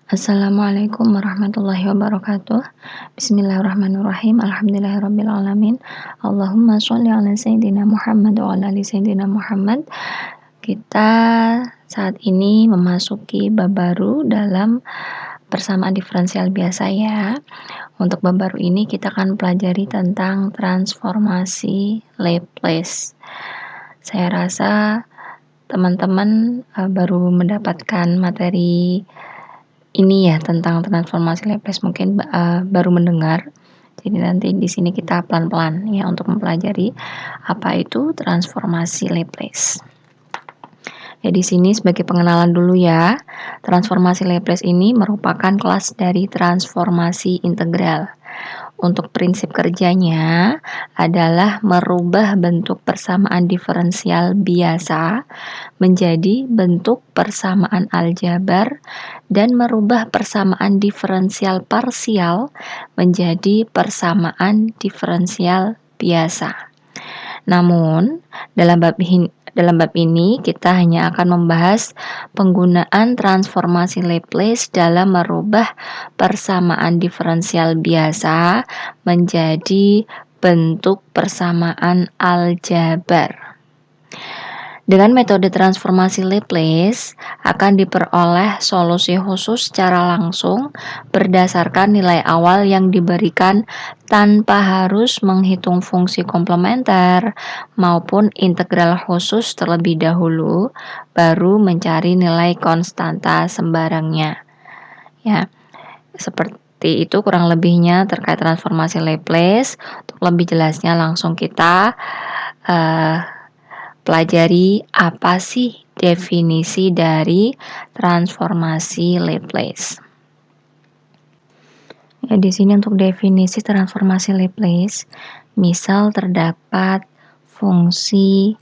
Assalamualaikum warahmatullahi wabarakatuh. Bismillahirrahmanirrahim. Alhamdulillahirabbil alamin. Allahumma sholli ala sayyidina Muhammad wa ala ali sayyidina Muhammad. Kita saat ini memasuki bab baru dalam persamaan diferensial biasa ya. Untuk bab baru ini kita akan pelajari tentang transformasi Laplace. Saya rasa teman-teman baru mendapatkan materi ini ya tentang transformasi Laplace, mungkin baru mendengar. Jadi nanti di sini kita pelan-pelan ya untuk mempelajari apa itu transformasi Laplace. Ya di sini sebagai pengenalan dulu ya. Transformasi Laplace ini merupakan kelas dari transformasi integral. Untuk prinsip kerjanya adalah merubah bentuk persamaan diferensial biasa menjadi bentuk persamaan aljabar dan merubah persamaan diferensial parsial menjadi persamaan diferensial biasa. Namun, dalam bab ini kita hanya akan membahas penggunaan transformasi Laplace dalam merubah persamaan diferensial biasa menjadi bentuk persamaan aljabar. Dengan metode transformasi Laplace akan diperoleh solusi khusus secara langsung berdasarkan nilai awal yang diberikan tanpa harus menghitung fungsi komplementer maupun integral khusus terlebih dahulu, baru mencari nilai konstanta sembarangnya. Ya, seperti itu kurang lebihnya terkait transformasi Laplace. Untuk lebih jelasnya langsung kita pelajari apa sih definisi dari transformasi Laplace. Ya, di sini untuk definisi transformasi Laplace, misal terdapat fungsi,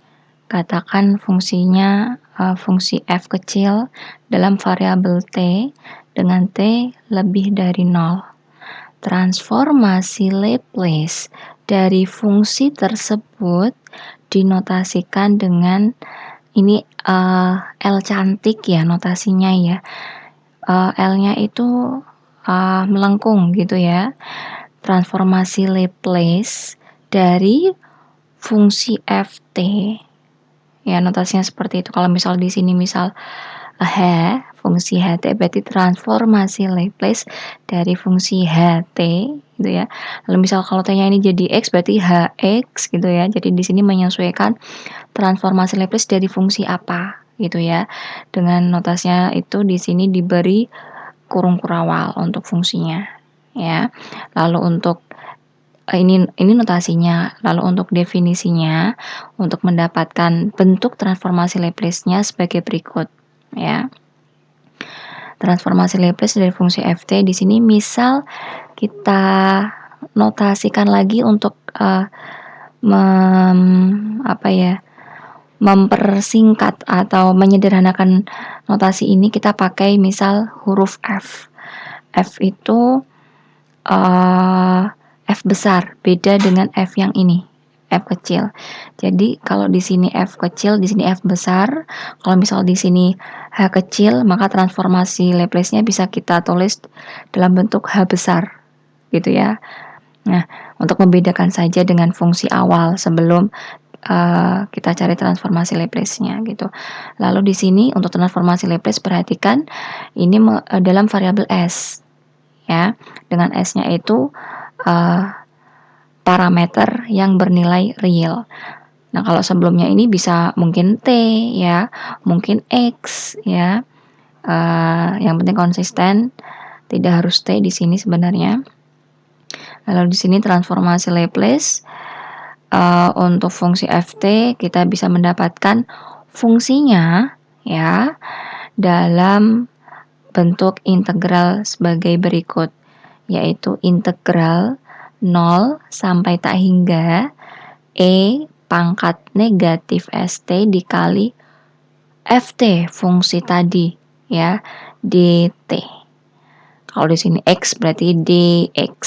katakan fungsinya fungsi f kecil dalam variabel t dengan t lebih dari 0. Transformasi Laplace dari fungsi tersebut dinotasikan dengan ini L cantik ya notasinya ya. L-nya itu melengkung gitu ya. Transformasi Laplace dari fungsi ft ya notasinya seperti itu. Kalau misal di sini misal fungsi ht berarti transformasi Laplace dari fungsi ht gitu ya. Lalu misal kalau t-nya ini jadi x berarti hx gitu ya. Jadi di sini menyesuaikan transformasi Laplace dari fungsi apa gitu ya. Dengan notasinya itu di sini diberi kurung kurawal untuk fungsinya ya. Lalu untuk ini notasinya. Lalu untuk definisinya untuk mendapatkan bentuk transformasi Laplace-nya sebagai berikut ya. Transformasi Laplace dari fungsi ft di sini misal kita notasikan lagi untuk mempersingkat atau menyederhanakan notasi ini, kita pakai misal huruf f. F itu f besar, beda dengan f yang ini, f kecil. Jadi kalau di sini f kecil, di sini f besar. Kalau misal di sini h kecil, maka transformasi Laplace-nya bisa kita tulis dalam bentuk h besar, gitu ya. Nah, untuk membedakan saja dengan fungsi awal sebelum kita cari transformasi Laplace-nya gitu. Lalu di sini untuk transformasi Laplace perhatikan ini dalam variabel s, ya, dengan s-nya itu parameter yang bernilai real. Nah, kalau sebelumnya ini bisa mungkin t ya, mungkin x ya. Yang penting konsisten, tidak harus t di sini sebenarnya. Lalu di sini transformasi Laplace untuk fungsi ft kita bisa mendapatkan fungsinya ya dalam bentuk integral sebagai berikut, yaitu integral 0 sampai tak hingga e pangkat negatif st dikali ft fungsi tadi ya dt. Kalau di sini x berarti dx.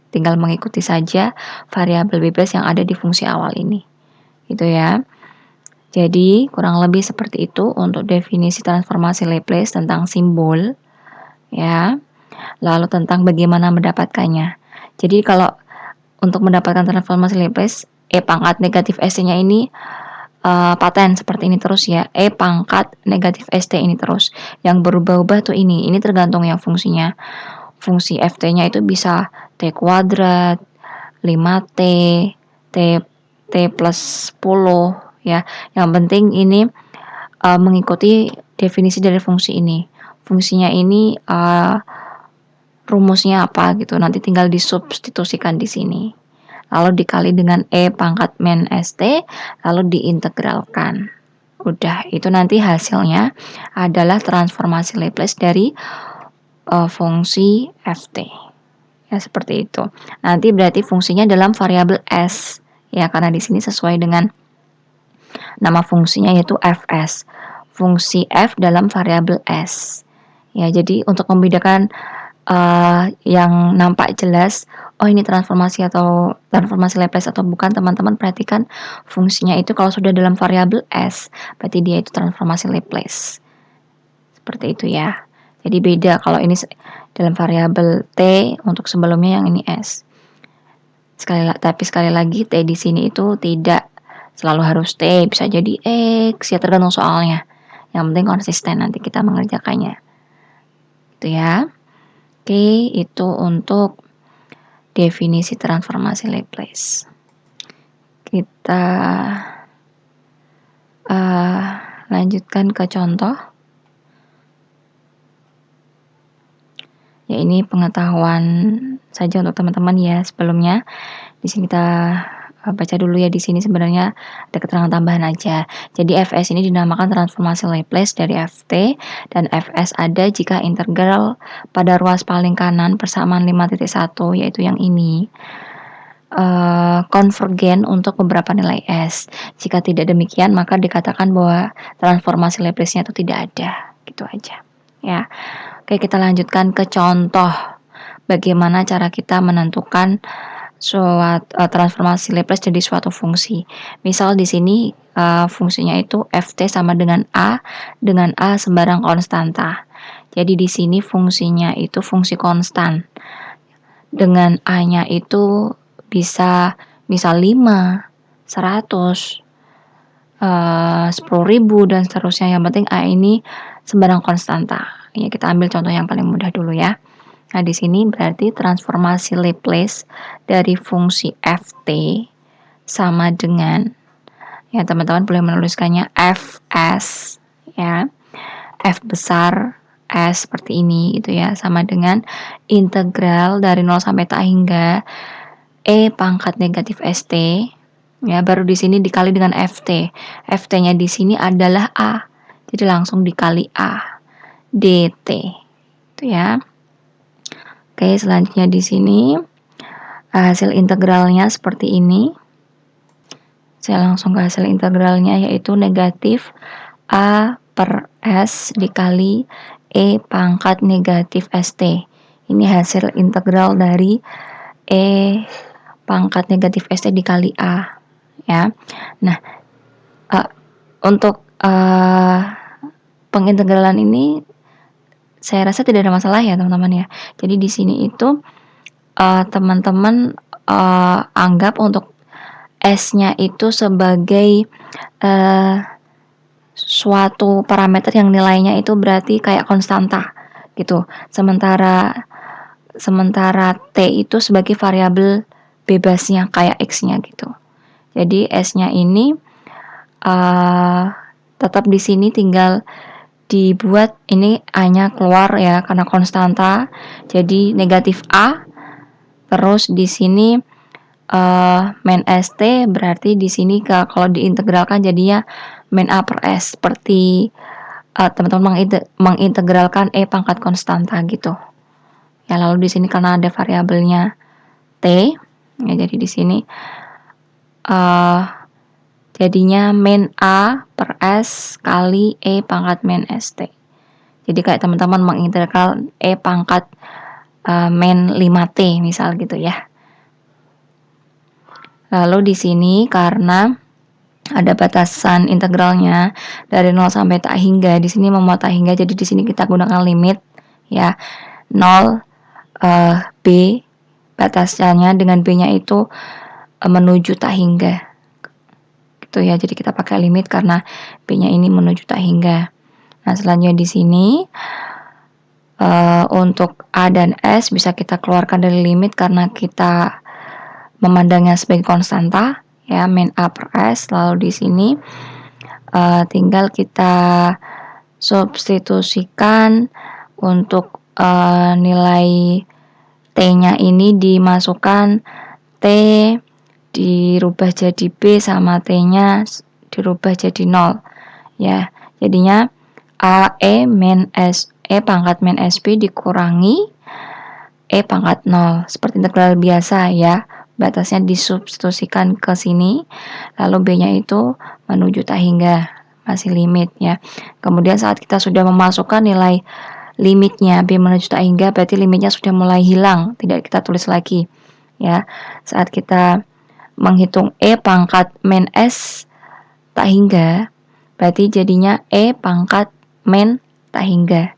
Tinggal mengikuti saja variabel bebas yang ada di fungsi awal ini. Gitu ya. Jadi kurang lebih seperti itu untuk definisi transformasi Laplace tentang simbol ya. Lalu tentang bagaimana mendapatkannya. Jadi kalau untuk mendapatkan transformasi Laplace, E pangkat negatif ST-nya ini paten seperti ini terus ya. E pangkat negatif ST ini terus. Yang berubah-ubah tuh ini tergantung yang fungsinya. Fungsi FT-nya itu bisa T kuadrat, 5T, T plus 10 ya. Yang penting ini mengikuti definisi dari fungsi ini. Fungsinya ini rumusnya apa gitu. Nanti tinggal disubstitusikan di sini. Lalu dikali dengan E pangkat min ST, lalu diintegralkan. Udah, itu nanti hasilnya adalah transformasi Laplace dari fungsi FT. Ya, seperti itu. Nanti berarti fungsinya dalam variabel S. Ya, karena di sini sesuai dengan nama fungsinya yaitu Fs. Fungsi F dalam variabel S. Ya, jadi untuk membedakan yang nampak jelas, oh ini transformasi Laplace atau bukan, teman-teman perhatikan fungsinya itu kalau sudah dalam variabel S, berarti dia itu transformasi Laplace. Seperti itu ya. Jadi beda kalau ini dalam variabel T, untuk sebelumnya yang ini S. Tapi sekali lagi T di sini itu tidak selalu harus T, bisa jadi X, ya tergantung soalnya. Yang penting konsisten nanti kita mengerjakannya. Itu ya. Oke, itu untuk definisi transformasi Laplace. Kita lanjutkan ke contoh. Ya, ini pengetahuan saja untuk teman-teman ya sebelumnya. Di sini kita baca dulu ya, di sini sebenarnya ada keterangan tambahan aja. Jadi Fs ini dinamakan transformasi Laplace dari Ft, dan Fs ada jika integral pada ruas paling kanan persamaan 5.1 yaitu yang ini konvergen untuk beberapa nilai S. Jika tidak demikian maka dikatakan bahwa transformasi Laplace-nya itu tidak ada. Gitu aja ya. Oke, kita lanjutkan ke contoh bagaimana cara kita menentukan transformasi Laplace jadi suatu fungsi. Misal di sini fungsinya itu Ft sama dengan A sembarang konstanta. Jadi di sini fungsinya itu fungsi konstan. Dengan A-nya itu bisa misal 5, 100, 10.000 dan seterusnya. Yang penting A ini sembarang konstanta. Ya, kita ambil contoh yang paling mudah dulu ya. Nah, di sini berarti transformasi Laplace dari fungsi Ft sama dengan, ya teman-teman boleh menuliskannya Fs ya. F besar S seperti ini gitu ya, sama dengan integral dari 0 sampai tak hingga E pangkat negatif St ya, baru di sini dikali dengan Ft. Ft-nya di sini adalah A. Jadi langsung dikali A dt. Itu ya. Oke, selanjutnya di sini hasil integralnya seperti ini. Saya langsung ke hasil integralnya, yaitu negatif A per S dikali E pangkat negatif ST. Ini hasil integral dari E pangkat negatif ST dikali A ya. Nah, untuk pengintegralan ini saya rasa tidak ada masalah ya teman-teman ya. Jadi di sini itu teman-teman anggap untuk S-nya itu sebagai suatu parameter yang nilainya itu berarti kayak konstanta gitu. Sementara T itu sebagai variabel bebasnya kayak X-nya gitu. Jadi S-nya ini tetap di sini tinggal dibuat ini A-nya keluar ya karena konstanta. Jadi negatif A. Terus di sini min ST berarti di sini kalau diintegralkan jadinya min A per S, seperti teman-teman mengintegralkan E pangkat konstanta gitu. Ya, lalu di sini karena ada variabelnya T, ya jadi di sini jadinya min A per S kali E pangkat min ST. Jadi kayak teman-teman mengintegral E pangkat min 5T misal gitu ya. Lalu di sini karena ada batasan integralnya dari 0 sampai tak hingga, di sini memuat tak hingga, jadi di sini kita gunakan limit ya. 0 B, batasannya dengan B-nya itu menuju tak hingga. Gitu ya. Jadi kita pakai limit karena B-nya ini menuju tak hingga. Nah, selanjutnya di sini untuk A dan S bisa kita keluarkan dari limit karena kita memandangnya sebagai konstanta, ya, min A per S. Lalu di sini tinggal kita substitusikan untuk nilai T-nya ini dimasukkan, T dirubah jadi B sama T-nya dirubah jadi 0, ya. Jadinya AE min S E pangkat min SB dikurangi E pangkat 0, seperti integral biasa ya. Batasnya disubstitusikan ke sini, lalu B-nya itu menuju tak hingga, masih limit ya. Kemudian saat kita sudah memasukkan nilai limitnya B menuju tak hingga, berarti limitnya sudah mulai hilang, tidak kita tulis lagi ya. Saat kita menghitung E pangkat min S tak hingga, berarti jadinya E pangkat min tak hingga.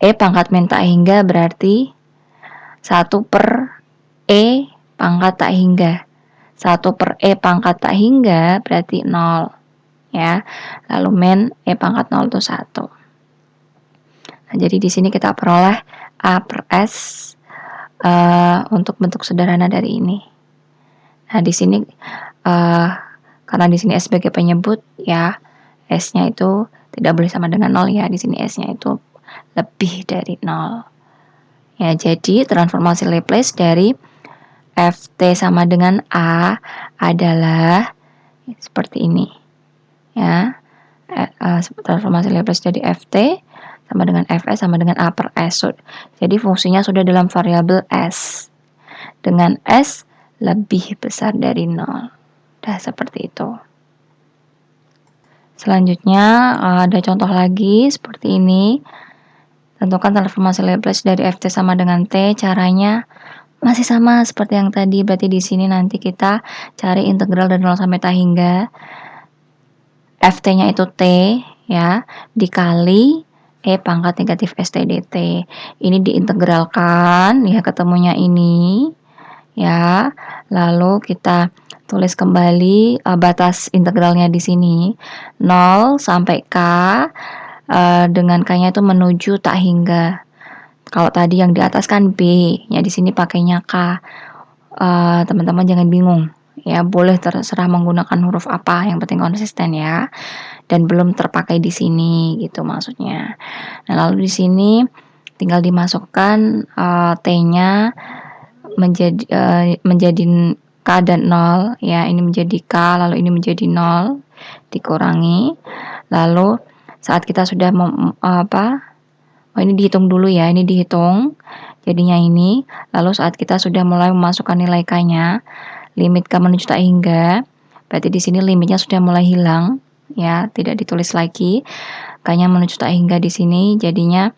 E pangkat min tak hingga berarti 1 per E pangkat tak hingga. 1 per E pangkat tak hingga berarti 0 ya. Lalu min E pangkat 0 itu 1. Nah, jadi di sini kita peroleh A per S untuk bentuk sederhana dari ini. Nah, di sini karena di sini S sebagai penyebut ya, S-nya itu tidak boleh sama dengan 0 ya. Di sini S-nya itu lebih dari 0. Ya, jadi transformasi Laplace dari Ft sama dengan A adalah seperti ini. Ya. Transformasi Laplace dari Ft sama dengan Fs sama dengan A per S. Jadi fungsinya sudah dalam variabel S. Dengan S lebih besar dari 0. Dah seperti itu. Selanjutnya ada contoh lagi seperti ini. Tentukan transformasi Laplace dari Ft sama dengan T. Caranya masih sama seperti yang tadi. Berarti di sini nanti kita cari integral dari 0 sampai tak hingga. Ft-nya itu T ya, dikali E pangkat negatif ST dt. Ini diintegralkan ya, ketemunya ini ya. Lalu kita tulis kembali batas integralnya di sini 0 sampai K, dengan K-nya itu menuju tak hingga. Kalau tadi yang di atas kan B, ya di sini pakainya K. Teman-teman jangan bingung ya, boleh terserah menggunakan huruf apa, yang penting konsisten ya. Dan belum terpakai di sini gitu maksudnya. Nah, lalu di sini tinggal dimasukkan T-nya menjadi K dan 0 ya. Ini menjadi K, lalu ini menjadi 0, dikurangi. Lalu saat kita sudah ini dihitung dulu ya, ini dihitung jadinya ini. Lalu saat kita sudah mulai memasukkan nilai K-nya, limit K menuju tak hingga, berarti di sini limitnya sudah mulai hilang ya, tidak ditulis lagi. K-nya menuju tak hingga di sini, jadinya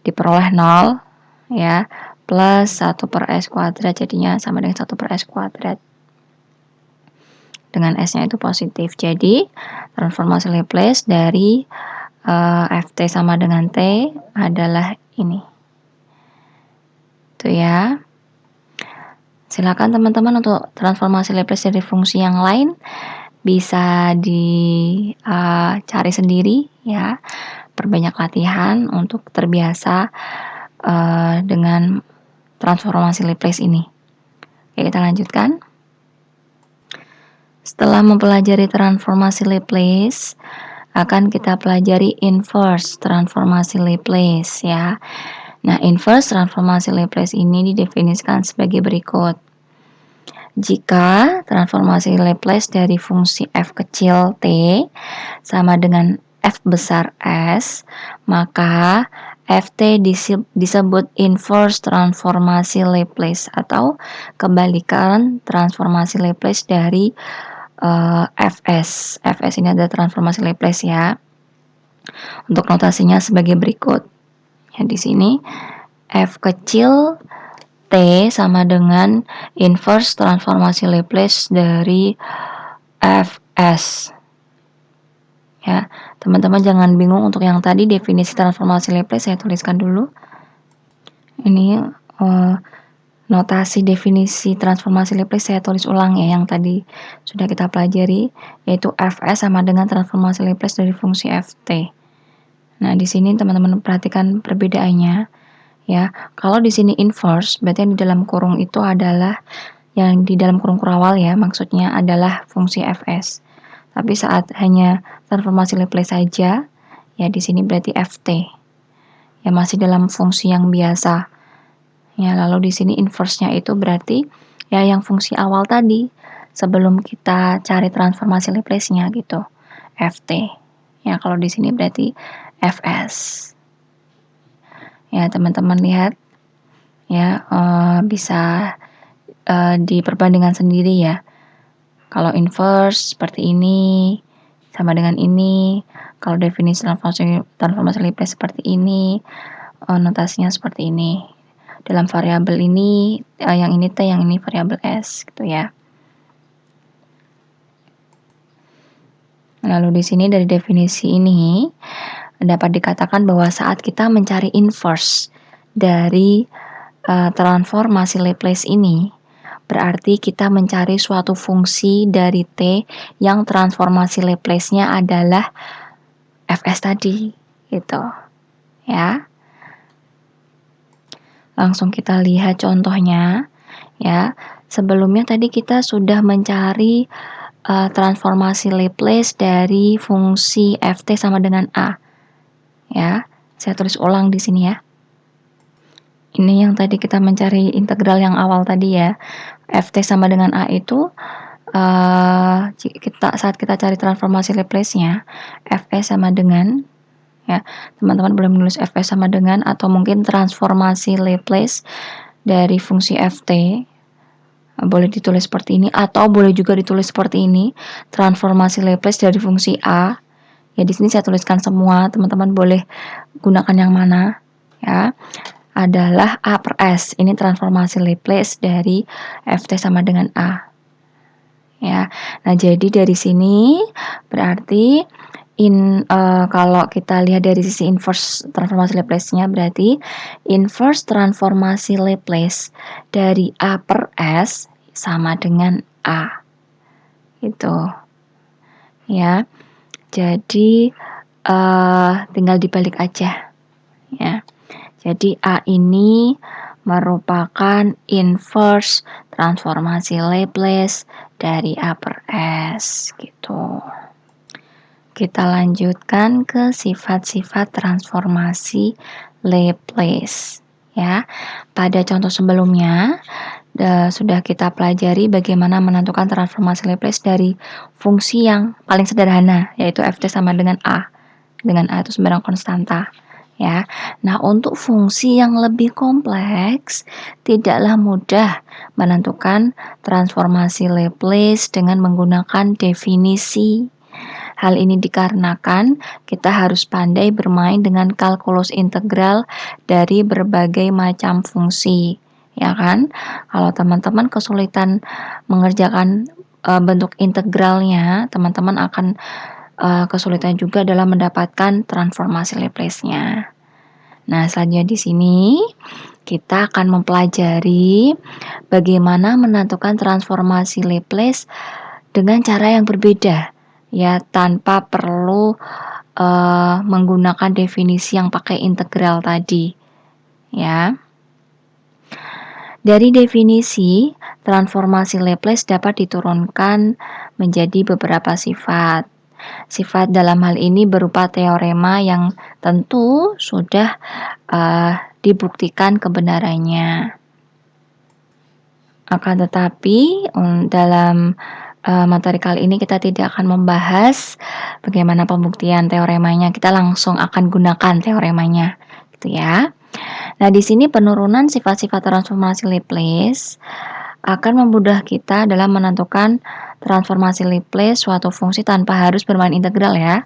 diperoleh 0 ya, plus 1 per S kuadrat, jadinya sama dengan 1 per S kuadrat. Dengan S-nya itu positif. Jadi transformasi Laplace dari Ft sama dengan T adalah ini. Itu ya. Silakan teman-teman untuk transformasi Laplace dari fungsi yang lain bisa dicari sendiri ya. Perbanyak latihan untuk terbiasa dengan transformasi Laplace ini. Oke, kita lanjutkan. Setelah mempelajari transformasi Laplace, akan kita pelajari inverse transformasi Laplace ya. Nah, inverse transformasi Laplace ini didefinisikan sebagai berikut. Jika transformasi Laplace dari fungsi f kecil t sama dengan f besar S, maka Ft disebut inverse transformasi Laplace atau kebalikan transformasi Laplace dari Fs. Fs ini adalah transformasi Laplace ya. Untuk notasinya sebagai berikut. Ya, di sini f kecil T sama dengan inverse transformasi Laplace dari Fs. ya. Teman-teman jangan bingung untuk yang tadi definisi transformasi Laplace saya tuliskan dulu. Ini notasi definisi transformasi Laplace saya tulis ulang ya, yang tadi sudah kita pelajari, yaitu Fs sama dengan transformasi Laplace dari fungsi Ft. Nah, di sini teman-teman perhatikan perbedaannya ya. Kalau di sini inverse, berarti yang di dalam kurung itu adalah yang di dalam kurung kurawal ya, maksudnya adalah fungsi Fs. Tapi saat hanya transformasi Laplace saja, ya di sini berarti Ft. Ya masih dalam fungsi yang biasa. Ya, lalu di sini inverse-nya itu berarti ya yang fungsi awal tadi sebelum kita cari transformasi Laplace-nya gitu. Ft. Ya, kalau di sini berarti Fs. Ya, teman-teman lihat ya, bisa diperbandingkan sendiri ya. Kalau inverse seperti ini sama dengan ini, kalau definisi transformasi Laplace seperti ini, notasinya seperti ini. Dalam variabel ini, yang ini T, yang ini variabel S gitu ya. Lalu di sini dari definisi ini dapat dikatakan bahwa saat kita mencari inverse dari transformasi Laplace ini, berarti kita mencari suatu fungsi dari T yang transformasi Laplace-nya adalah Fs tadi, gitu. Ya. Langsung kita lihat contohnya, ya. Sebelumnya tadi kita sudah mencari transformasi Laplace dari fungsi Ft sama dengan A. Ya, saya tulis ulang di sini ya. Ini yang tadi kita mencari integral yang awal tadi ya. Ft sama dengan A itu saat kita cari transformasi Laplace-nya, Fs sama dengan, ya, teman-teman boleh menulis Fs sama dengan atau mungkin transformasi Laplace dari fungsi Ft. Boleh ditulis seperti ini atau boleh juga ditulis seperti ini, transformasi Laplace dari fungsi A. Ya, di sini saya tuliskan semua, teman-teman boleh gunakan yang mana ya. Adalah A per S. Ini transformasi Laplace dari Ft sama dengan A. Ya. Nah, jadi dari sini berarti kalau kita lihat dari sisi inverse transformasi Laplace-nya, berarti inverse transformasi Laplace dari A per S sama dengan A. Gitu. Ya. Jadi tinggal dibalik aja. Ya. Jadi A ini merupakan inverse transformasi Laplace dari A per S gitu. Kita lanjutkan ke sifat-sifat transformasi Laplace ya. Pada contoh sebelumnya sudah kita pelajari bagaimana menentukan transformasi Laplace dari fungsi yang paling sederhana, yaitu Ft sama dengan A. Dengan A itu sembarang konstanta. Ya. Nah, untuk fungsi yang lebih kompleks, tidaklah mudah menentukan transformasi Laplace dengan menggunakan definisi. Hal ini dikarenakan kita harus pandai bermain dengan kalkulus integral dari berbagai macam fungsi. Ya kan? Kalau teman-teman kesulitan mengerjakan bentuk integralnya, teman-teman akan kesulitan juga dalam mendapatkan transformasi Laplace-nya. Nah, selanjutnya di sini kita akan mempelajari bagaimana menentukan transformasi Laplace dengan cara yang berbeda, ya, tanpa perlu menggunakan definisi yang pakai integral tadi, ya. Dari definisi, transformasi Laplace dapat diturunkan menjadi beberapa sifat. Sifat dalam hal ini berupa teorema yang tentu sudah dibuktikan kebenarannya. Akan tetapi dalam materi kali ini kita tidak akan membahas bagaimana pembuktian teoremanya. Kita langsung akan gunakan teoremanya, gitu ya. Nah, di sini penurunan sifat-sifat transformasi Laplace akan memudahkan kita dalam menentukan transformasi Laplace suatu fungsi tanpa harus bermain integral ya.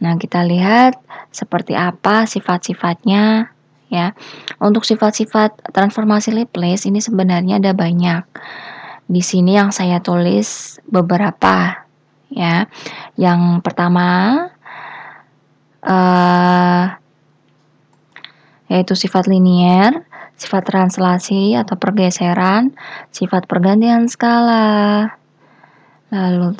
Nah, kita lihat seperti apa sifat-sifatnya ya. Untuk sifat-sifat transformasi Laplace ini sebenarnya ada banyak. Di sini yang saya tulis beberapa ya. Yang pertama yaitu sifat linier, sifat translasi atau pergeseran, sifat pergantian skala, lalu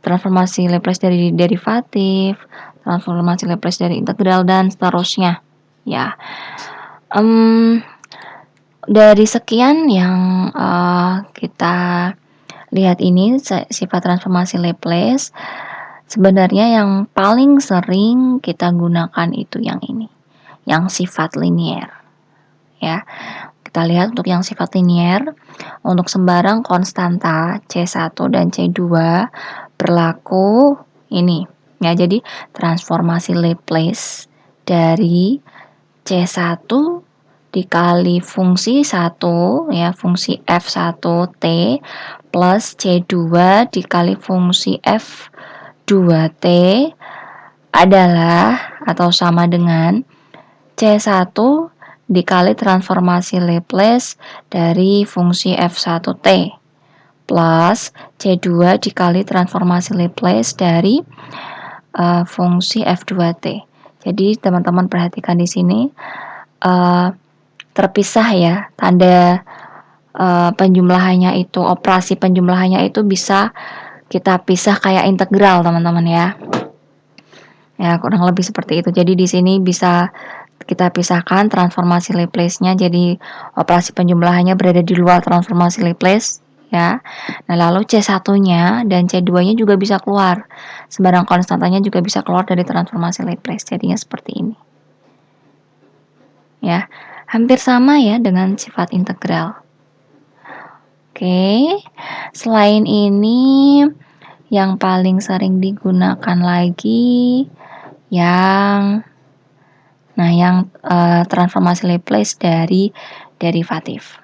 transformasi Laplace dari derivatif, transformasi Laplace dari integral, dan seterusnya. Ya, dari sekian yang kita lihat ini, sifat transformasi Laplace, sebenarnya yang paling sering kita gunakan itu yang ini, yang sifat linier. Ya, kita lihat untuk yang sifat linier, untuk sembarang konstanta C1 dan C2 berlaku ini. Ya, jadi transformasi Laplace dari C1 dikali fungsi 1, ya, fungsi F1T plus C2 dikali fungsi F2T adalah atau sama dengan C1 dikali transformasi Laplace dari fungsi F1T plus C2 dikali transformasi Laplace dari fungsi F2T. Jadi teman-teman perhatikan di sini terpisah ya, tanda penjumlahannya itu, operasi penjumlahannya itu bisa kita pisah kayak integral, teman-teman ya. Ya, kurang lebih seperti itu. Jadi di sini bisa kita pisahkan transformasi Laplace-nya, jadi operasi penjumlahannya berada di luar transformasi Laplace, ya. Nah, lalu C1-nya dan C2-nya juga bisa keluar. Sembarang konstantanya juga bisa keluar dari transformasi Laplace. Jadinya seperti ini. Ya, hampir sama ya dengan sifat integral. Oke. Selain ini, yang paling sering digunakan lagi yang transformasi Laplace dari derivatif.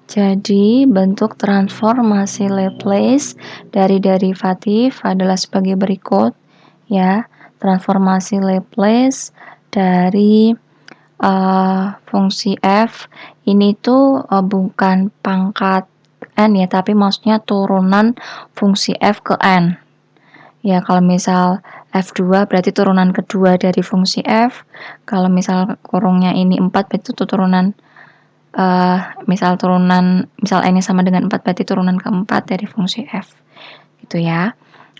Jadi, bentuk transformasi Laplace dari derivatif adalah sebagai berikut, ya. Transformasi Laplace dari fungsi f ini tuh bukan pangkat n ya, tapi maksudnya turunan fungsi f ke n. Ya, kalau misal F2 berarti turunan kedua dari fungsi F. Kalau misal kurungnya ini 4 berarti itu turunan misal n sama dengan 4 berarti turunan keempat dari fungsi F. Gitu ya.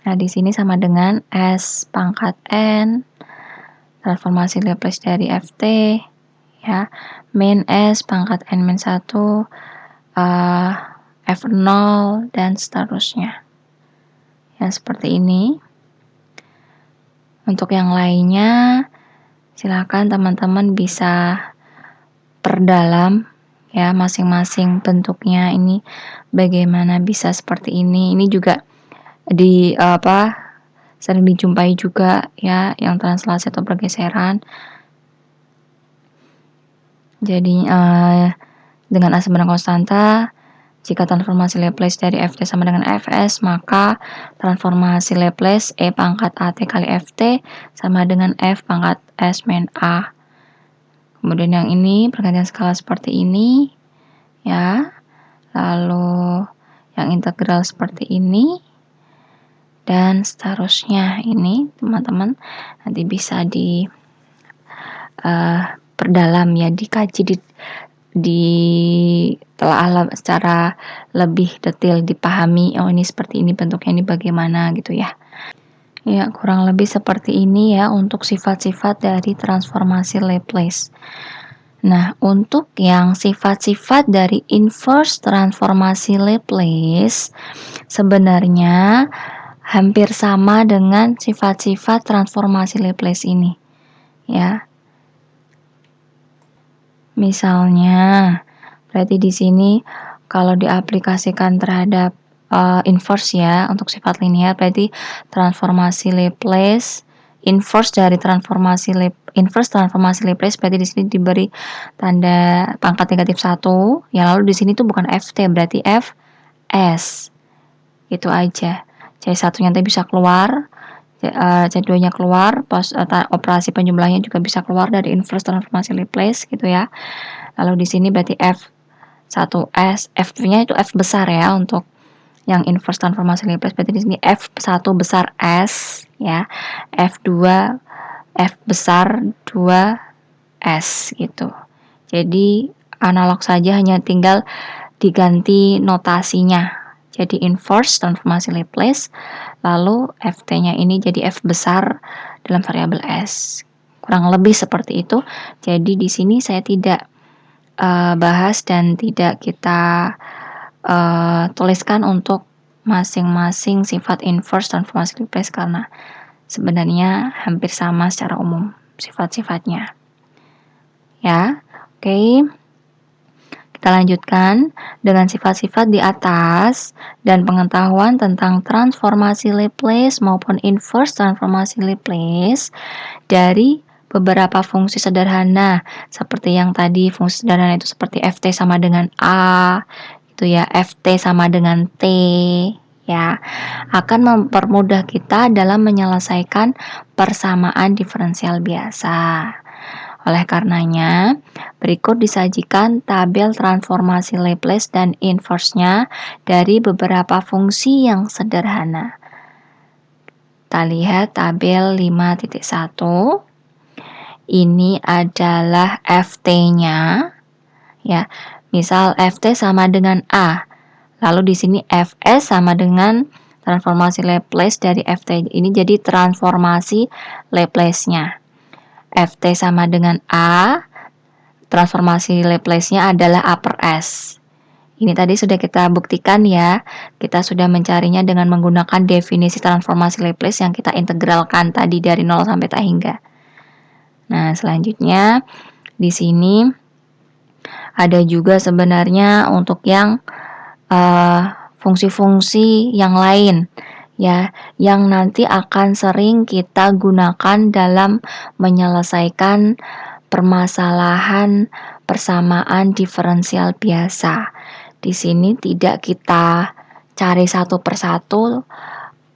Nah, di sini sama dengan S pangkat N transformasi Laplace dari Ft, ya, min S pangkat N min 1 F0 dan seterusnya. Ya, seperti ini. Untuk yang lainnya, silakan teman-teman bisa perdalam ya, masing-masing bentuknya ini bagaimana bisa seperti ini. Ini juga sering dijumpai juga ya, yang translasi atau pergeseran. Jadi dengan A sembarang konstanta, jika transformasi Laplace dari Ft sama dengan Fs, maka transformasi Laplace E pangkat AT kali Ft sama dengan F pangkat S min A. Kemudian yang ini pergantian skala seperti ini, ya. Lalu yang integral seperti ini, dan seterusnya. Ini teman-teman nanti bisa perdalam ya, dikaji telah secara lebih detail, dipahami, oh ini seperti ini bentuknya, ini bagaimana gitu ya. Ya, kurang lebih seperti ini ya untuk sifat-sifat dari transformasi Laplace. Nah, untuk yang sifat-sifat dari inverse transformasi Laplace sebenarnya hampir sama dengan sifat-sifat transformasi Laplace ini. Ya. Misalnya, berarti di sini kalau diaplikasikan terhadap inverse ya, untuk sifat linear berarti transformasi Laplace, inverse transformasi Laplace berarti di sini diberi tanda pangkat negatif 1. Ya, lalu di sini tuh bukan Ft, berarti Fs. Itu aja. C1-nya nanti bisa keluar, C2-nya keluar, operasi penjumlahannya juga bisa keluar dari inverse transformasi Laplace gitu ya. Lalu di sini berarti F1S, F2-nya itu F besar ya untuk yang inverse transformasi Laplace berarti di sini F1 besar S ya, F2 F besar 2S gitu. Jadi analog saja, hanya tinggal diganti notasinya. Jadi inverse transformasi Laplace, lalu Ft-nya ini jadi F besar dalam variabel S. Kurang lebih seperti itu. Jadi di sini saya tidak bahas dan tidak kita tuliskan untuk masing-masing sifat inverse transformasi Laplace karena sebenarnya hampir sama secara umum sifat-sifatnya. Ya, oke. Kita lanjutkan dengan sifat-sifat di atas dan pengetahuan tentang transformasi Laplace maupun inverse transformasi Laplace dari beberapa fungsi sederhana seperti yang tadi. Fungsi sederhana itu seperti Ft sama dengan A, itu ya, Ft sama dengan T ya, akan mempermudah kita dalam menyelesaikan persamaan diferensial biasa. Oleh karenanya, berikut disajikan tabel transformasi Laplace dan inverse-nya dari beberapa fungsi yang sederhana. Kita lihat tabel 5.1. Ini adalah Ft-nya. Ya, misal Ft sama dengan A. Lalu di sini Fs sama dengan transformasi Laplace dari Ft. Ini jadi transformasi Laplace-nya. Ft sama dengan A, transformasi Laplace-nya adalah upper S. Ini tadi sudah kita buktikan ya, kita sudah mencarinya dengan menggunakan definisi transformasi Laplace yang kita integralkan tadi dari 0 sampai tak hingga. Nah, selanjutnya di sini ada juga sebenarnya untuk yang fungsi-fungsi yang lain ya, yang nanti akan sering kita gunakan dalam menyelesaikan permasalahan persamaan diferensial biasa. Di sini tidak kita cari satu persatu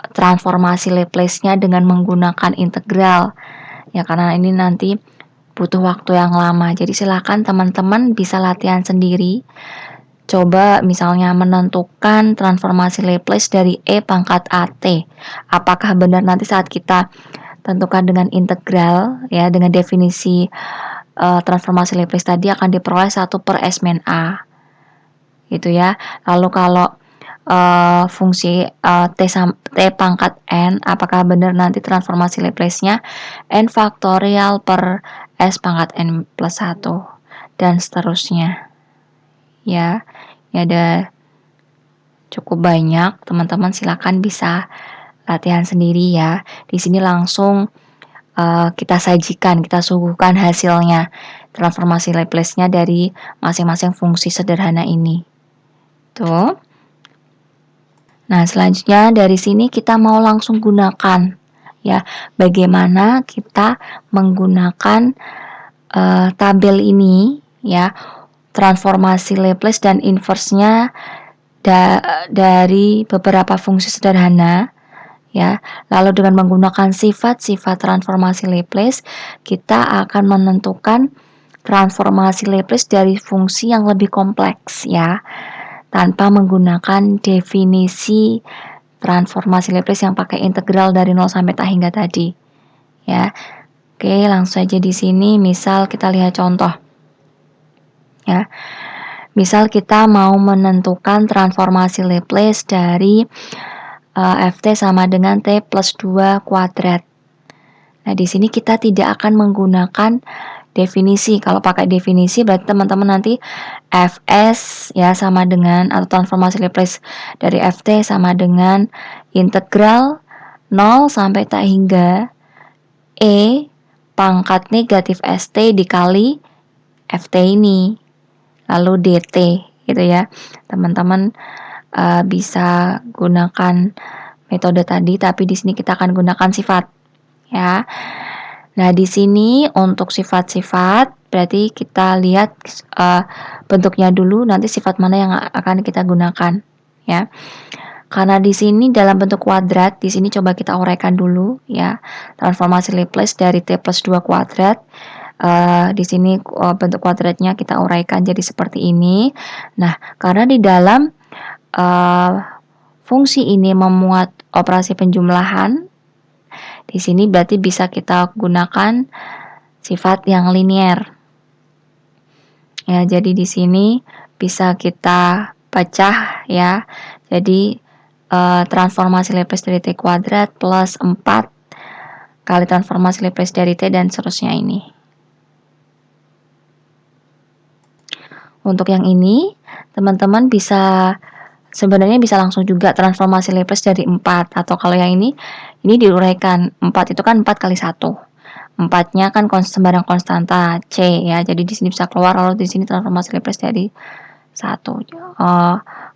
transformasi Laplace-nya dengan menggunakan integral ya, karena ini nanti butuh waktu yang lama. Jadi silakan teman-teman bisa latihan sendiri. Coba misalnya menentukan transformasi Laplace dari E pangkat AT. Apakah benar nanti saat kita tentukan dengan integral ya, dengan definisi transformasi Laplace tadi akan diperoleh 1 per S min A. Gitu ya. Lalu kalau fungsi T pangkat N, apakah benar nanti transformasi Laplace-nya N faktorial per S pangkat N plus 1 dan seterusnya. Ya, ini ada cukup banyak, teman-teman silakan bisa latihan sendiri ya. Di sini langsung kita sajikan, kita suguhkan hasilnya, transformasi Laplace-nya dari masing-masing fungsi sederhana ini. Tuh. Nah, selanjutnya dari sini kita mau langsung gunakan ya, bagaimana kita menggunakan tabel ini ya, transformasi Laplace dan inverse-nya dari beberapa fungsi sederhana ya. Lalu dengan menggunakan sifat-sifat transformasi Laplace, kita akan menentukan transformasi Laplace dari fungsi yang lebih kompleks ya, tanpa menggunakan definisi transformasi Laplace yang pakai integral dari 0 sampai tak hingga tadi ya. Oke, langsung aja di sini misal kita lihat contoh. Ya, misal kita mau menentukan transformasi Laplace dari Ft sama dengan T plus 2 kuadrat. Nah, di sini kita tidak akan menggunakan definisi. Kalau pakai definisi berarti teman-teman nanti Fs ya sama dengan, atau transformasi Laplace dari Ft sama dengan integral 0 sampai tak hingga E pangkat negatif St dikali Ft ini. Lalu dt gitu ya. Teman-teman bisa gunakan metode tadi, tapi di sini kita akan gunakan sifat ya. Nah, di sini untuk sifat-sifat berarti kita lihat bentuknya dulu, nanti sifat mana yang akan kita gunakan ya. Karena di sini dalam bentuk kuadrat, di sini coba kita uraikan dulu ya. Transformasi Laplace dari T plus 2 kuadrat. Di sini bentuk kuadratnya kita uraikan jadi seperti ini. Nah, karena di dalam fungsi ini memuat operasi penjumlahan, di sini berarti bisa kita gunakan sifat yang linier. Ya, jadi di sini bisa kita pecah ya. Jadi transformasi Laplace dari T kuadrat plus 4 kali transformasi Laplace dari T dan seterusnya ini. Untuk yang ini, teman-teman sebenarnya bisa langsung juga transformasi Laplace dari 4, atau kalau yang ini diuraikan. 4 itu kan 4 kali 1. 4-nya kan sembarang konstanta C ya. Jadi di sini bisa keluar, lalu di sini transformasi Laplace dari 1.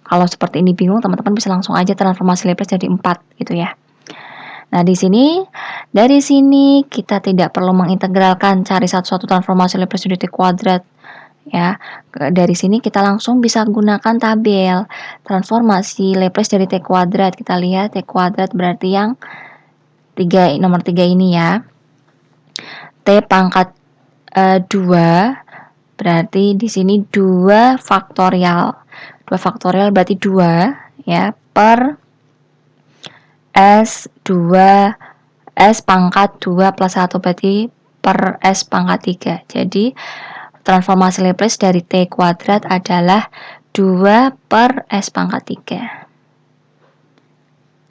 Kalau seperti ini bingung, teman-teman bisa langsung aja transformasi Laplace jadi 4 gitu ya. Nah, dari sini kita tidak perlu mengintegralkan cari satu-satu transformasi Laplace dari T kuadrat ya. Dari sini kita langsung bisa gunakan tabel transformasi Laplace dari T kuadrat. Kita lihat T kuadrat berarti yang nomor 3 ini ya. T pangkat 2 berarti di sini 2 faktorial. 2 faktorial berarti 2 ya per S2 S pangkat 2 plus 1 berarti per S pangkat 3. Jadi transformasi Laplace dari T kuadrat adalah 2 per S pangkat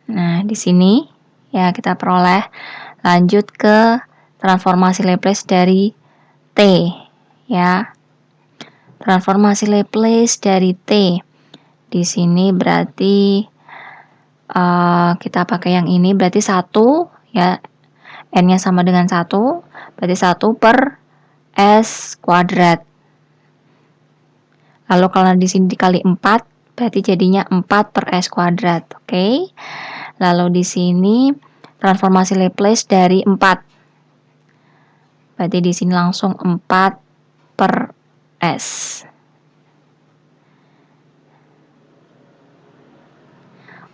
3. Nah, di sini ya kita peroleh. Lanjut ke transformasi Laplace dari T ya. Transformasi Laplace dari T. Di sini berarti kita pakai yang ini, berarti 1 ya. N-nya sama dengan 1, berarti 1 per S kuadrat. Lalu kalau di sini dikali 4, berarti jadinya 4 per S kuadrat. Oke. Lalu di sini transformasi Laplace dari 4. Berarti di sini langsung 4 per S.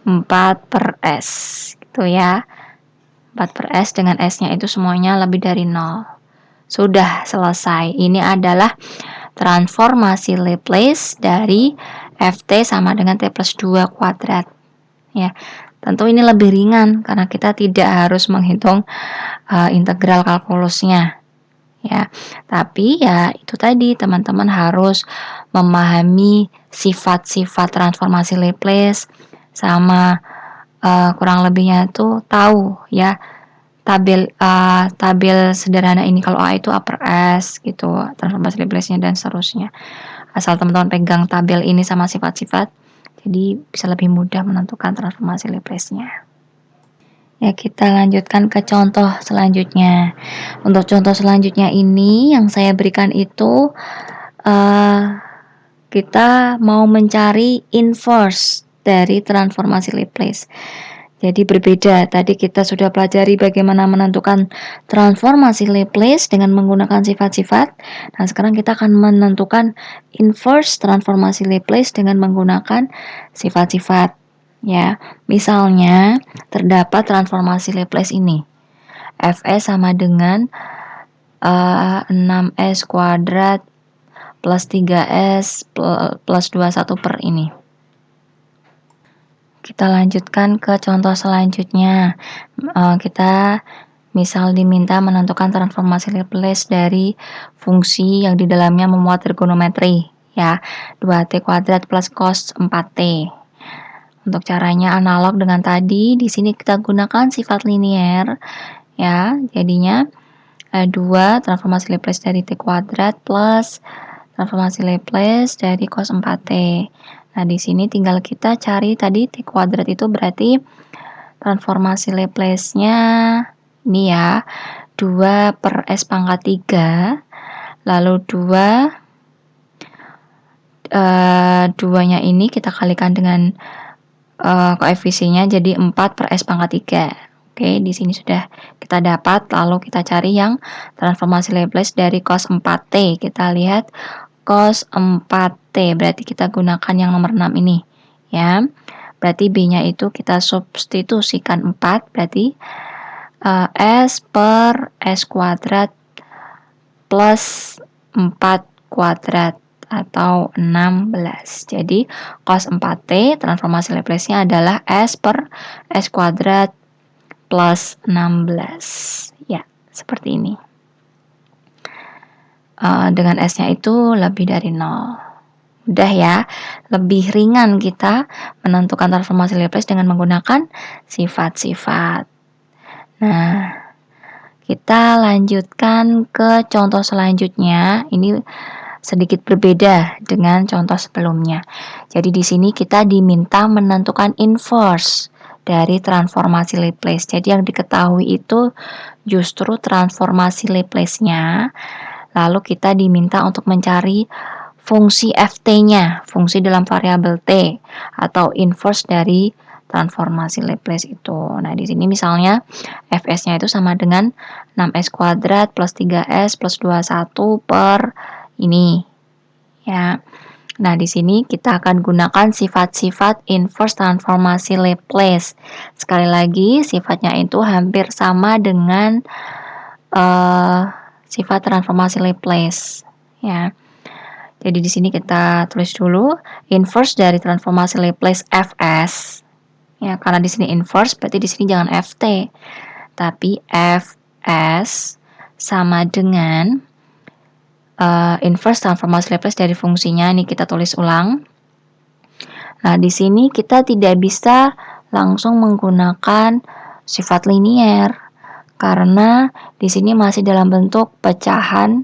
4 per S gitu ya. 4 per S dengan S-nya itu semuanya lebih dari 0. Sudah selesai. Ini adalah transformasi Laplace dari Ft sama dengan T plus 2 kuadrat. Ya, tentu ini lebih ringan karena kita tidak harus menghitung integral kalkulusnya. Ya, tapi ya itu tadi, teman-teman harus memahami sifat-sifat transformasi Laplace sama kurang lebihnya itu tahu ya tabel sederhana ini. Kalau A itu upper S gitu, transformasi Laplace-nya dan seterusnya. Asal teman-teman pegang tabel ini sama sifat-sifat, jadi bisa lebih mudah menentukan transformasi Laplace-nya. Ya, kita lanjutkan ke contoh selanjutnya. Untuk contoh selanjutnya ini yang saya berikan itu kita mau mencari inverse dari transformasi Laplace. Jadi berbeda. Tadi kita sudah pelajari bagaimana menentukan transformasi Laplace dengan menggunakan sifat-sifat. Nah, sekarang kita akan menentukan inverse transformasi Laplace dengan menggunakan sifat-sifat. Ya, misalnya terdapat transformasi Laplace ini. Fs sama dengan 6s kuadrat plus 3s plus 21 per ini. Kita lanjutkan ke contoh selanjutnya. Kita misal diminta menentukan transformasi Laplace dari fungsi yang di dalamnya memuat trigonometri ya, 2t kuadrat plus cos 4t. Untuk caranya analog dengan tadi, di sini kita gunakan sifat linier ya. Jadinya 2 transformasi Laplace dari t kuadrat plus transformasi Laplace dari cos 4t. Nah, di sini tinggal kita cari tadi t kuadrat itu berarti transformasi Laplace-nya ini ya, 2 per S pangkat 3, lalu 2-nya ini kita kalikan dengan koefisiennya jadi 4 per S pangkat 3. Oke, di sini sudah kita dapat, lalu kita cari yang transformasi Laplace dari cos 4t. Kita lihat cos 4t, berarti kita gunakan yang nomor 6 ini ya. Berarti B-nya itu kita substitusikan 4, berarti S per S kuadrat plus 4 kuadrat atau 16. Jadi cos 4T transformasi Laplace-nya adalah S per S kuadrat plus 16. Ya, seperti ini. Dengan S-nya itu lebih dari 0. Udah ya, lebih ringan kita menentukan transformasi Laplace dengan menggunakan sifat-sifat. Nah, kita lanjutkan ke contoh selanjutnya. Ini sedikit berbeda dengan contoh sebelumnya. Jadi di sini kita diminta menentukan inverse dari transformasi Laplace. Jadi yang diketahui itu justru transformasi Laplace-nya. Lalu kita diminta untuk mencari fungsi ft-nya, fungsi dalam variabel t, atau inverse dari transformasi Laplace itu. Nah, di sini misalnya fs-nya itu sama dengan 6s kuadrat plus 3s plus 21 per ini. Ya. Nah, di sini kita akan gunakan sifat-sifat inverse transformasi Laplace. Sekali lagi, sifatnya itu hampir sama dengan sifat transformasi Laplace. Ya. Jadi di sini kita tulis dulu inverse dari transformasi Laplace Fs. Ya, karena di sini inverse berarti di sini jangan Ft. Tapi Fs sama dengan inverse transformasi Laplace dari fungsinya. Ini kita tulis ulang. Nah, di sini kita tidak bisa langsung menggunakan sifat linier karena di sini masih dalam bentuk pecahan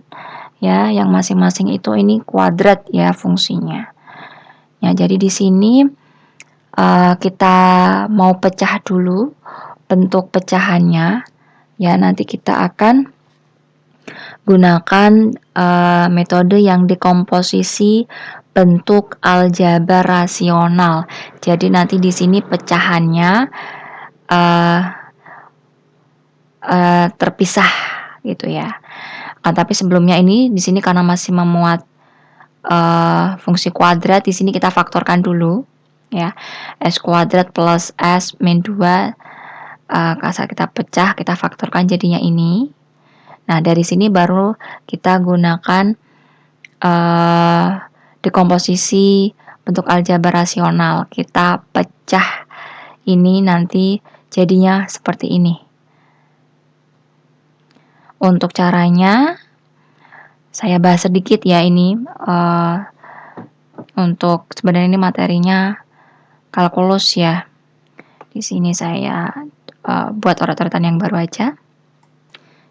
ya, yang masing-masing itu ini kuadrat ya fungsinya. Ya, jadi di sini kita mau pecah dulu bentuk pecahannya. Ya, nanti kita akan gunakan metode yang dekomposisi bentuk aljabar rasional. Jadi nanti di sini pecahannya terpisah gitu ya. Tapi sebelumnya ini di sini karena masih memuat fungsi kuadrat, di sini kita faktorkan dulu ya. S kuadrat plus S min 2 saat kita pecah kita faktorkan jadinya ini. Nah, dari sini baru kita gunakan dekomposisi bentuk aljabar rasional. Kita pecah ini nanti jadinya seperti ini. Untuk caranya saya bahas sedikit ya ini. Untuk sebenarnya ini materinya kalkulus ya. Di sini saya buat urat-uratan yang baru aja.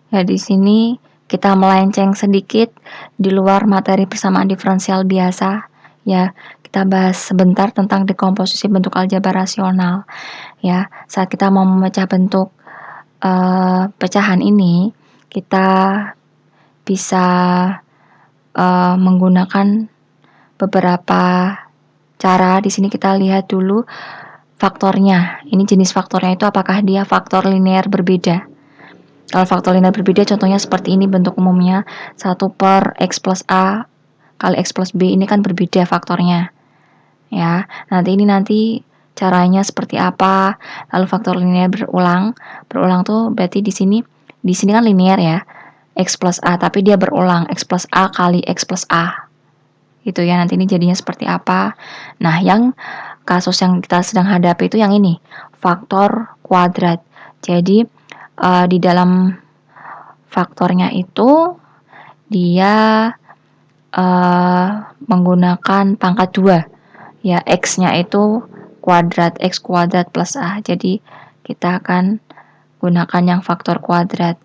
Ya, di sini kita melenceng sedikit di luar materi persamaan diferensial biasa. Ya, kita bahas sebentar tentang dekomposisi bentuk aljabar rasional. Ya, saat kita mau memecah bentuk pecahan ini, kita bisa menggunakan beberapa cara. Di sini kita lihat dulu faktornya. Ini jenis faktornya itu apakah dia faktor linear berbeda. Kalau faktor linear berbeda contohnya seperti ini bentuk umumnya 1 per X plus A kali X plus B, ini kan berbeda faktornya. Ya, nanti caranya seperti apa. Lalu faktor linear berulang tuh berarti di sini kan linear ya. X plus A, tapi dia berulang X plus A kali X plus A. Gitu ya, nanti ini jadinya seperti apa. Nah, yang kasus yang kita sedang hadapi itu yang ini, faktor kuadrat. Jadi di dalam faktornya itu dia menggunakan pangkat 2 ya, X-nya itu kuadrat, X kuadrat plus A. Jadi kita akan gunakan yang faktor kuadrat.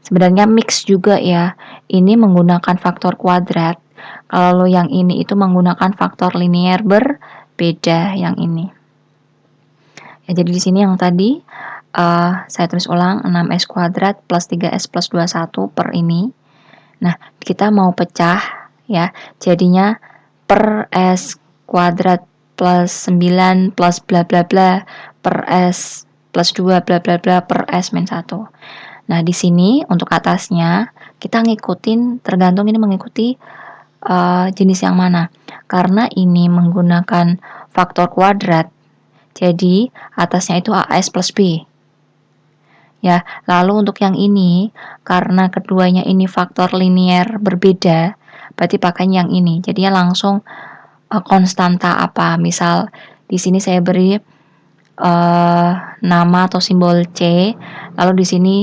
Sebenarnya mix juga ya, ini menggunakan faktor kuadrat, kalau yang ini itu menggunakan faktor linear berbeda yang ini. Ya, jadi di sini yang tadi saya tulis ulang 6s kuadrat plus 3s plus 21 per ini. Nah, kita mau pecah ya, jadinya per s kuadrat plus 9 plus bla bla bla per s plus 2 bla bla bla per s min 1. Nah, di sini untuk atasnya kita tergantung ini mengikuti jenis yang mana. Karena ini menggunakan faktor kuadrat, jadi atasnya itu AS plus B. Ya, lalu untuk yang ini, karena keduanya ini faktor linear berbeda, berarti pakai yang ini. Jadinya langsung konstanta apa. Misal di sini saya beri nama atau simbol C, lalu di sini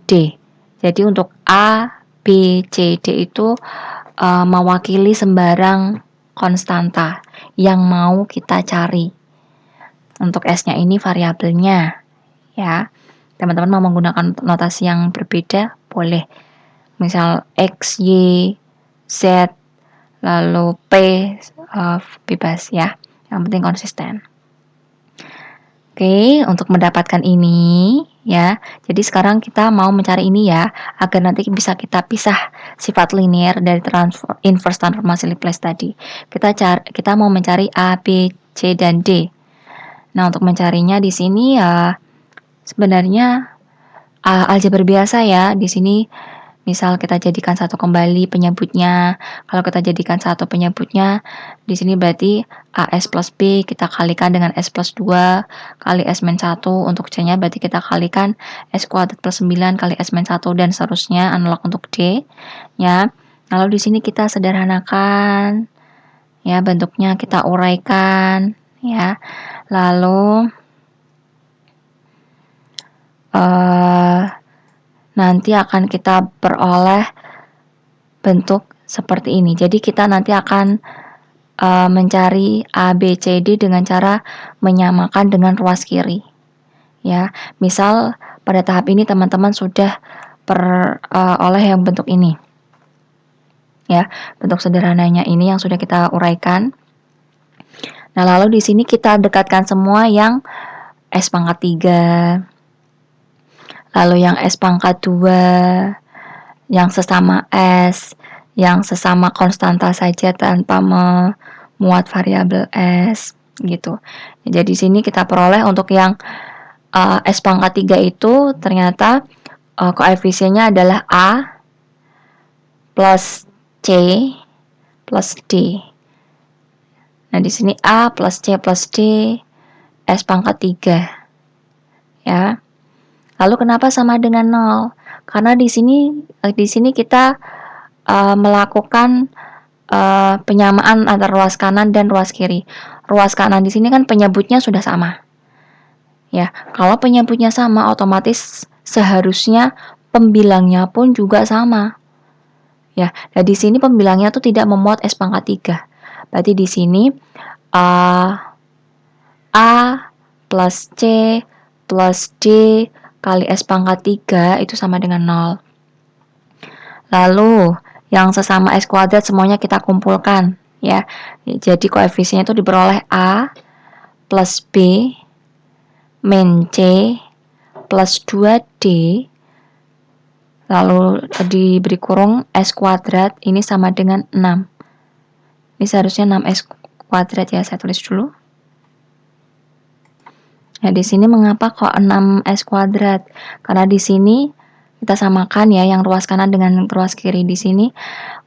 D. Jadi untuk A, B, C, D itu mewakili sembarang konstanta yang mau kita cari. Untuk S-nya ini variabelnya, ya. Teman-teman mau menggunakan notasi yang berbeda, boleh. Misal X, Y, Z, lalu P, bebas ya. Yang penting konsisten. Oke, untuk mendapatkan ini, ya. Jadi sekarang kita mau mencari ini ya, agar nanti bisa kita pisah sifat linear dari inverse transformasi Laplace tadi. Kita mau mencari A, B, C, dan D. Nah, untuk mencarinya di sini ya sebenarnya aljabar biasa ya. Di sini misal kita jadikan satu kembali penyebutnya. Kalau kita jadikan satu penyebutnya, di sini berarti AS plus B kita kalikan dengan S plus 2 kali S min 1. Untuk C-nya berarti kita kalikan S kuadrat plus 9 kali S min 1 dan seterusnya, analog untuk D. Ya. Lalu di sini kita sederhanakan. Ya, bentuknya kita uraikan. Ya. Lalu nanti akan kita peroleh bentuk seperti ini. Jadi kita nanti akan mencari A, B, C, D dengan cara menyamakan dengan ruas kiri. Ya, misal pada tahap ini teman-teman sudah peroleh yang bentuk ini. Ya, bentuk sederhananya ini yang sudah kita uraikan. Nah, lalu di sini kita dekatkan semua yang S pangkat 3, lalu yang S pangkat 2, yang sesama S, yang sesama konstanta saja tanpa memuat variabel S, gitu. Jadi di sini kita peroleh untuk yang S pangkat 3 itu ternyata koefisiennya adalah A plus C plus D. Nah, di sini A plus C plus D S pangkat 3. Ya. Lalu kenapa sama dengan 0? Karena di sini kita melakukan penyamaan antara ruas kanan dan ruas kiri. Ruas kanan di sini kan penyebutnya sudah sama. Ya, kalau penyebutnya sama, otomatis seharusnya pembilangnya pun juga sama. Ya, dan di sini pembilangnya tuh tidak memuat S pangkat 3. Berarti di sini A plus C plus D kali S pangkat 3 itu sama dengan 0. Lalu yang sesama S kuadrat semuanya kita kumpulkan, ya. Jadi koefisiennya itu diperoleh A plus B min C plus 2D, lalu diberi kurung S kuadrat ini sama dengan 6. Ini seharusnya 6S kuadrat ya, saya tulis dulu. Nah, di sini mengapa kok 6S kuadrat? Karena di sini kita samakan ya yang ruas kanan dengan ruas kiri. Di sini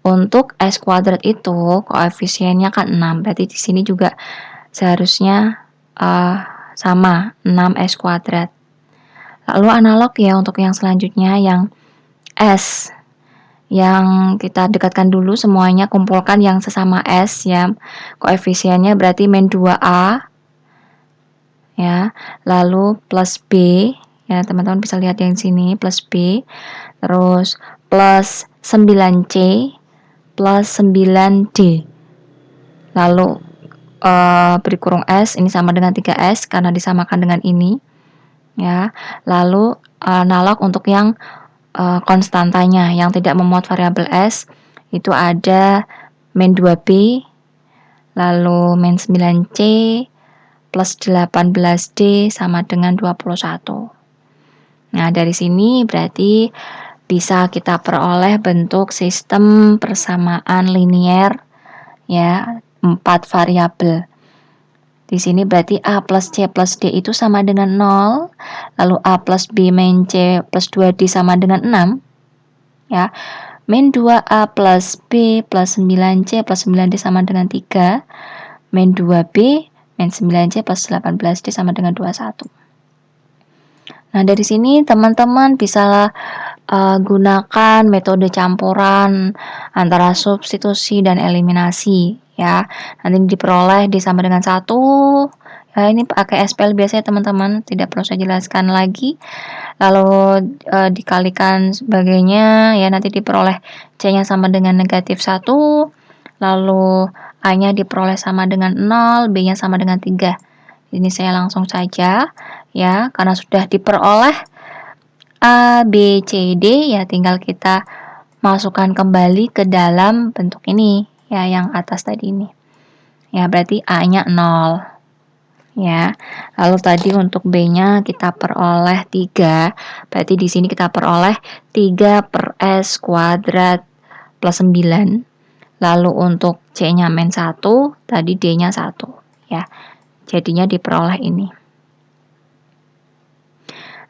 untuk S kuadrat itu koefisiennya kan 6. Berarti di sini juga seharusnya sama 6S kuadrat. Lalu analog ya untuk yang selanjutnya yang S. Yang kita dekatkan dulu semuanya, kumpulkan yang sesama S ya. Koefisiennya berarti min 2A. Ya, lalu plus B, ya teman-teman bisa lihat yang sini plus B, terus plus 9C plus 9D, lalu beri kurung S, ini sama dengan 3S karena disamakan dengan ini, ya. Lalu analog untuk yang konstantanya yang tidak memuat variabel S itu ada min 2B, lalu min 9C plus 18D sama dengan 21. Nah, dari sini berarti bisa kita peroleh bentuk sistem persamaan linier ya, 4 variabel. Di sini berarti A plus C plus D itu sama dengan 0, lalu A plus B min C plus 2D sama dengan 6. Ya. Min 2A plus B plus 9C plus 9D sama dengan 3. Min 2B min 9C plus 18D sama dengan 21. Nah, dari sini teman-teman bisa gunakan metode campuran antara substitusi dan eliminasi ya. Nanti diperoleh D sama dengan 1. Ya, ini pakai SPL biasanya teman-teman, tidak perlu saya jelaskan lagi. Lalu dikalikan sebagainya ya, nanti diperoleh C-nya sama dengan negatif 1. Lalu A-nya diperoleh sama dengan 0, B-nya sama dengan 3. Ini saya langsung saja ya, karena sudah diperoleh A, B, C, D ya, tinggal kita masukkan kembali ke dalam bentuk ini ya, yang atas tadi ini. Ya, berarti A-nya 0. Ya. Lalu tadi untuk B-nya kita peroleh 3. Berarti di sini kita peroleh 3 per S kuadrat plus 9. Lalu untuk C-nya -1, tadi D-nya 1 ya. Jadinya diperoleh ini.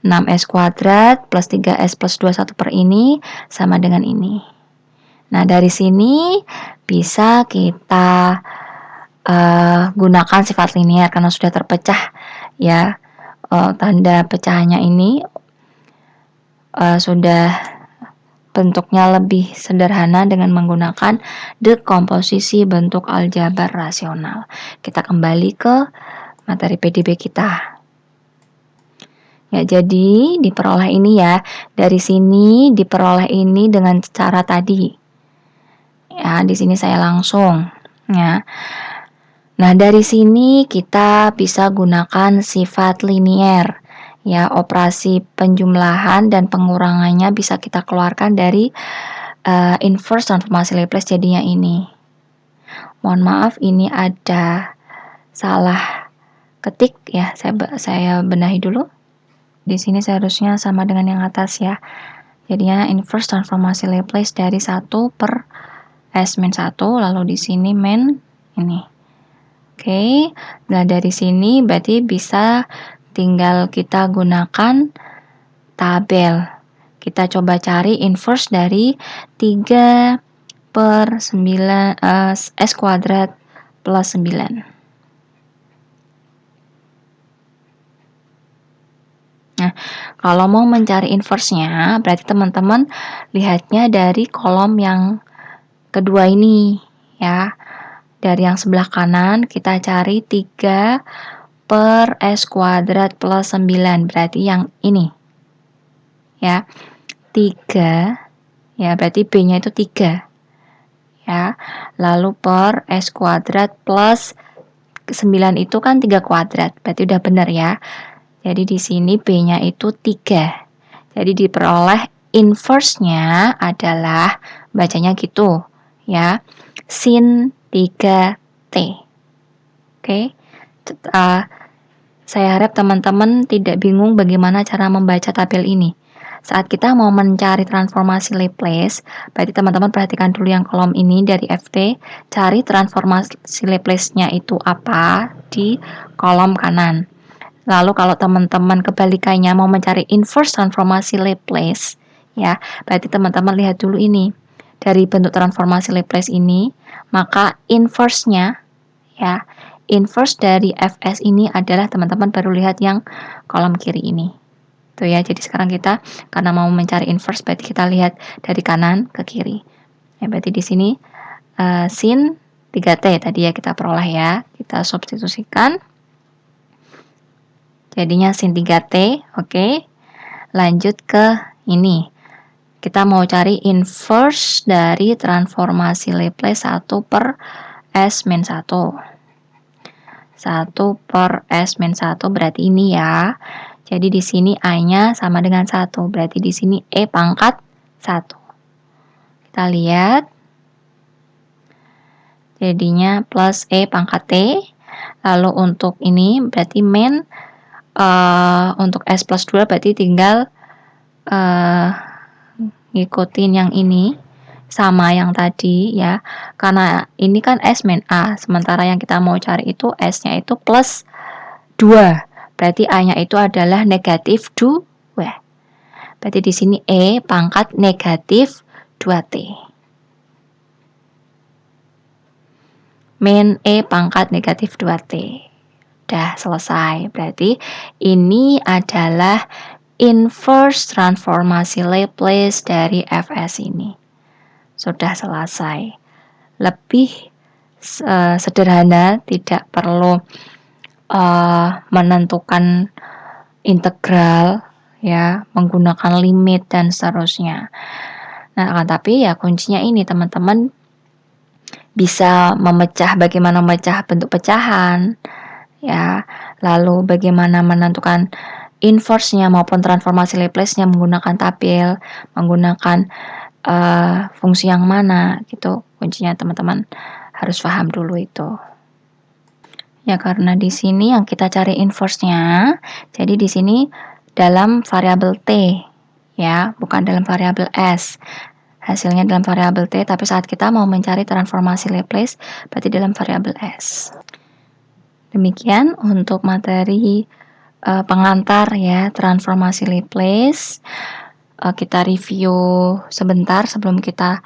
6S kuadrat plus 3S plus 21 per ini sama dengan ini. Nah, dari sini bisa kita gunakan sifat linier karena sudah terpecah ya. Tanda pecahannya ini sudah bentuknya lebih sederhana dengan menggunakan dekomposisi bentuk aljabar rasional. Kita kembali ke materi PDB kita. Ya, jadi diperoleh ini ya. Dari sini diperoleh ini dengan cara tadi. Ya, di sini saya langsung ya. Nah, dari sini kita bisa gunakan sifat linier. Ya, operasi penjumlahan dan pengurangannya bisa kita keluarkan dari inverse transformasi Laplace jadinya ini. Mohon maaf, ini ada salah ketik ya. Saya benahi dulu. Di sini seharusnya sama dengan yang atas ya. Jadinya inverse transformasi Laplace dari 1 per S-1, lalu di sini min ini. Oke, nah dari sini berarti bisa tinggal kita gunakan tabel. Kita coba cari inverse dari 3 per 9 S kuadrat plus 9. Nah, kalau mau mencari inverse-nya, berarti teman-teman lihatnya dari kolom yang kedua ini, ya. Dari yang sebelah kanan, kita cari 3 per S kuadrat plus 9, berarti yang ini. Ya, 3, ya berarti B-nya itu 3. Ya, lalu per S kuadrat plus 9 itu kan 3 kuadrat, berarti udah benar ya. Jadi di sini B-nya itu 3. Jadi diperoleh inverse-nya adalah, bacanya gitu ya, sin 3T. Oke. Saya harap teman-teman tidak bingung bagaimana cara membaca tabel ini. Saat kita mau mencari transformasi Laplace, berarti teman-teman perhatikan dulu yang kolom ini dari FT, cari transformasi Laplace-nya itu apa di kolom kanan. Lalu kalau teman-teman kebalikannya mau mencari inverse transformasi Laplace, ya, berarti teman-teman lihat dulu ini. Dari bentuk transformasi Laplace ini, maka inverse-nya, ya, inverse dari Fs ini adalah teman-teman baru lihat yang kolom kiri ini. Tuh ya, jadi sekarang kita karena mau mencari inverse, berarti kita lihat dari kanan ke kiri. Ya, berarti di sini sin 3T tadi ya kita peroleh ya. Kita substitusikan. Jadinya sin 3T, oke. Lanjut ke ini. Kita mau cari inverse dari transformasi Laplace 1 per S-1. 1 per S-1 berarti ini ya. Jadi di sini A-nya sama dengan 1. Berarti di sini E pangkat 1. Kita lihat. Jadinya plus E pangkat T. Lalu untuk ini berarti min untuk S plus 2 berarti tinggal ngikutin yang ini sama yang tadi ya, karena ini kan S min A, sementara yang kita mau cari itu S-nya itu plus 2, berarti A-nya itu adalah negatif 2, berarti di sini E pangkat negatif 2T, min E pangkat negatif 2T. Udah selesai, berarti ini adalah inverse transformasi Laplace dari Fs ini. Sudah selesai. Lebih sederhana, tidak perlu menentukan integral ya, menggunakan limit dan seterusnya. Nah, tapi ya kuncinya ini teman-teman bisa bagaimana memecah bentuk pecahan ya, lalu bagaimana menentukan inverse-nya maupun transformasi Laplace-nya menggunakan tabel, menggunakan fungsi yang mana gitu. Kuncinya teman-teman harus paham dulu itu. Ya, karena di sini yang kita cari inverse-nya, jadi di sini dalam variabel T ya, bukan dalam variabel S. Hasilnya dalam variabel T, tapi saat kita mau mencari transformasi Laplace berarti dalam variabel S. Demikian untuk materi pengantar ya, transformasi Laplace. Kita review sebentar sebelum kita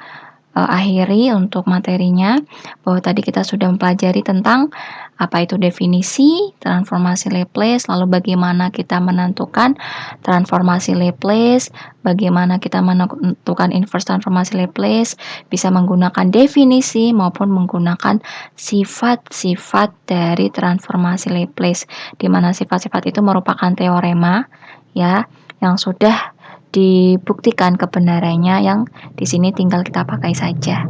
akhiri untuk materinya, bahwa tadi kita sudah mempelajari tentang apa itu definisi transformasi Laplace, lalu bagaimana kita menentukan transformasi Laplace, bagaimana kita menentukan inverse transformasi Laplace, bisa menggunakan definisi maupun menggunakan sifat-sifat dari transformasi Laplace, di mana sifat-sifat itu merupakan teorema ya, yang sudah dibuktikan kebenarannya, yang di sini tinggal kita pakai saja.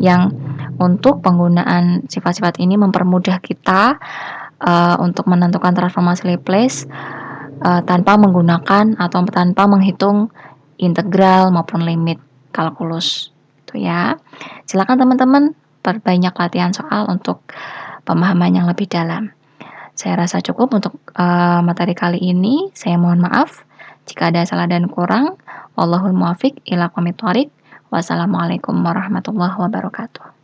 Yang untuk penggunaan sifat-sifat ini mempermudah kita untuk menentukan transformasi Laplace tanpa menggunakan atau tanpa menghitung integral maupun limit kalkulus. Itu ya. Silakan teman-teman perbanyak latihan soal untuk pemahaman yang lebih dalam. Saya rasa cukup untuk materi kali ini. Saya mohon maaf jika ada salah dan kurang. Wallahul muwaffiq ila aqwamit thoriq. Wassalamualaikum warahmatullahi wabarakatuh.